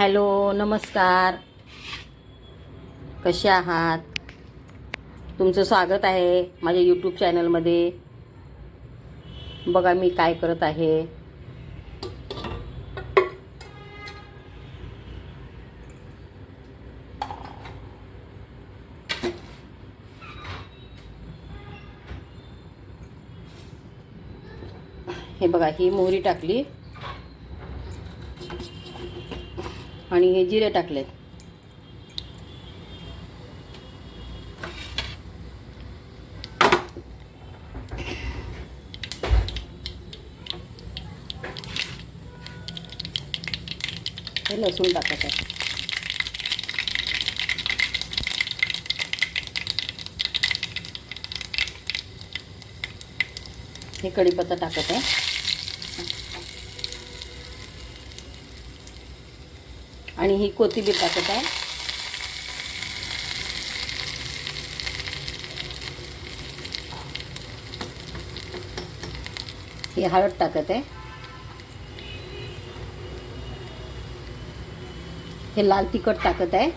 Hello, नमस्कार. कसे आहात? तुमचं स्वागत आहे माझ्या यूट्यूब चॅनलमध्ये. बघा मी काय करत आहे. हे बघा, ही मोहरी टाकली आणि हे जिरे टाकलेत. हे लसूण टाकत आहे. हे कढीपत्ता टाकत आहे. आणि ही कोथिंबीर टाकत आहे. ही हळद टाकत आहे. हे लाल तिखट टाकत आहे.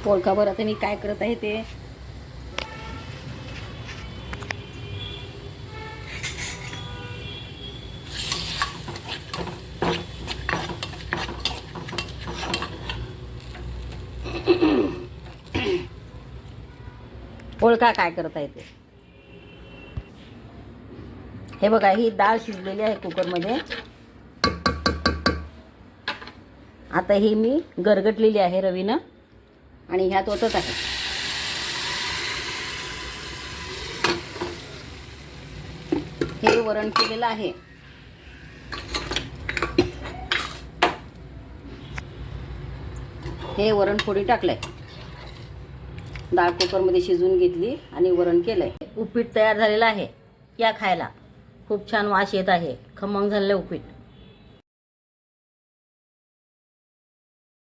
पोळकाभर आता मी काय करत आहे ते. ओळखा काय करत आहे ते. हे बघा, ही डाळ शिजलेली आहे कुकरमध्ये. आता ही मी गरगटलेली आहे रवीनं आणि ह्यात ओतत आहे. हे वरण केलेलं आहे. हे वरण फोडी टाकलंय. डाळ कुकरमध्ये शिजवून घेतली आणि वरण केलंय. उपीट तयार झालेलं आहे. या खायला. खूप छान वास येत आहे. खमंग झालेलं उपीट.